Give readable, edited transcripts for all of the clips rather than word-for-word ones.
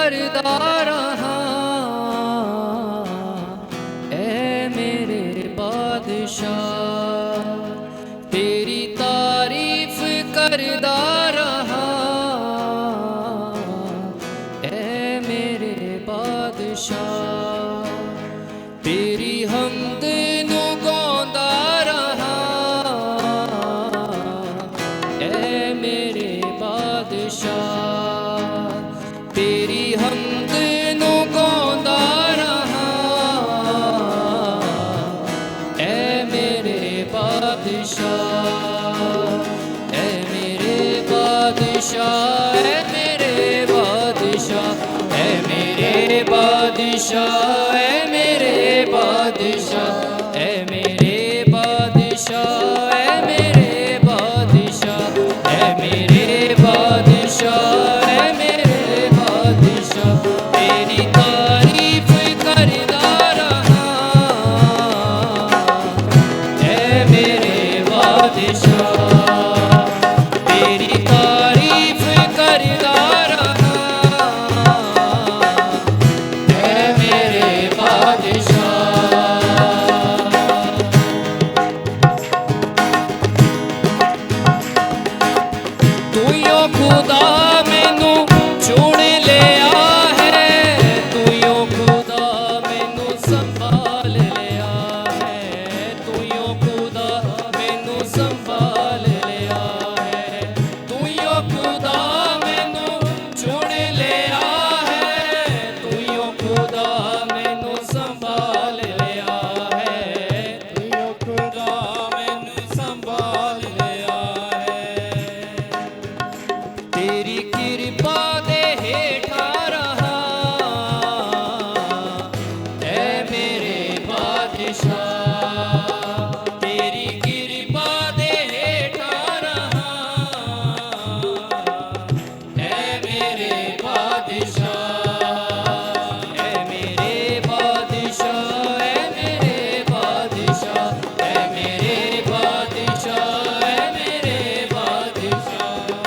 करदा रहा, ऐ मेरे बादशाह तेरी तारीफ करदा रहा, ऐ मेरे बादशाह तेरी हमद नू गांदा रहा, ऐ मेरे बादशाह तेरी हमद नू गांदा रहा, ऐ मेरे बादशाह, ऐ मेरे बादशाह, ऐ मेरे बादशाह, ऐ मेरे बादशाह, ऐ मेरे बादशाह, ऐ मेरे बादशाह, ऐ मेरे बादशाह, ऐ मेरे बादशाह, ऐ मेरे बादशाह तेरी तारीफ करदा रहा, ऐ मेरे बादशाह तेरी तारीफ करदा रहा, ऐ मेरे बादशाह। तू यो खुदा मैनू चुन लिया है, तू यो खुदा मैनू संभाल लिया है, तू यो खुदा मैनू संभाल लिया है, तू यो खुदा मैनू चुन लिया है, तू यो खुदा मैनू संभाल लिया है, तू यो खुदा मैनू संभाल लिया है। तेरी कृपा दे हेठा रहा, ऐ मेरे बादशाह तेरी कृपा दे हेठा रहा, ऐ मेरे बादशाह, ऐ मेरे बादशाह, ऐ मेरे बादशाह, ऐ मेरे बादशाह, ऐ मेरे बादशाह,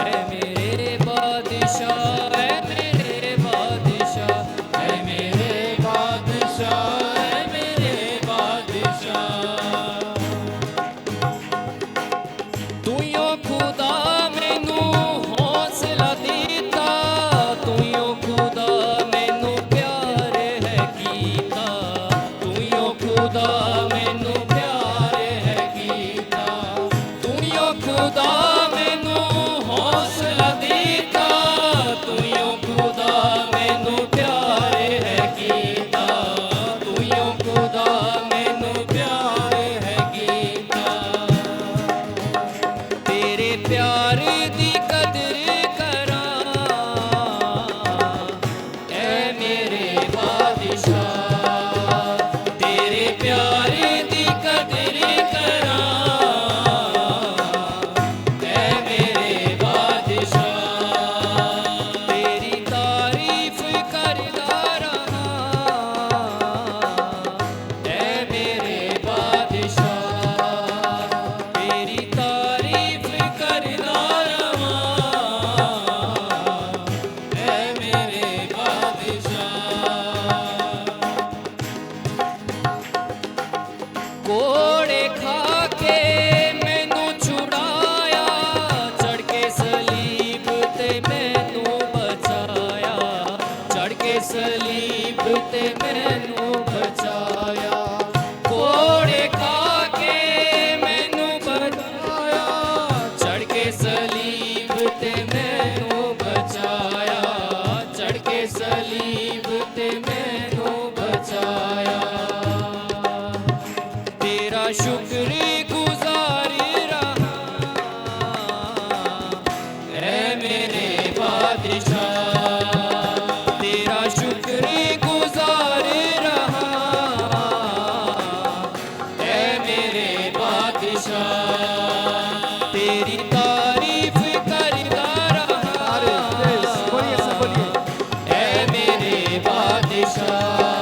ऐ मेरे बादशाह, ऐ मेरे बादशाह, ऐ मेरे बादशाह, ऐ मेरे बादशाह। तू यो खुदा मैनू हौसला दिता, तू यो खुदा मैनू प्यार है कीता, तू यो खुदा मैनू प्यार है कीता, तू यो खुदा मैनू हौसला दिता, तू यो खुदा मैनू प्यार है कीता, तू यो खुदा मैनू प्यार है कीता। तेरे प्यार दी कदर करां, ऐ मेरे बादशाह तेरे प्यार दी कदर करां, ऐ मेरे बादशाह तेरी तारीफ करदा रहा, ऐ मेरे बादशाह तेरी तारीफ करदा रहा, ऐ मेरे बादशाह। कोड़े खा के मैनू छुड़ाया, चढ़ के सलीब ते मैनू बचाया, चढ़ के सलीब ते मैनू बचाया, कोड़े खा के मैनू बचाया, चढ़ के सलीब ते मैनू बचाया, चढ़ के सलीब ते मैनू बचाया। तेरा शुक्र गुजार रहा, ऐ मेरे बादशाह तेरा शुक्र गुजार रहा, ऐ मेरे बादशाह तेरी तारीफ करदा रहा, ऐ मेरे बादशाह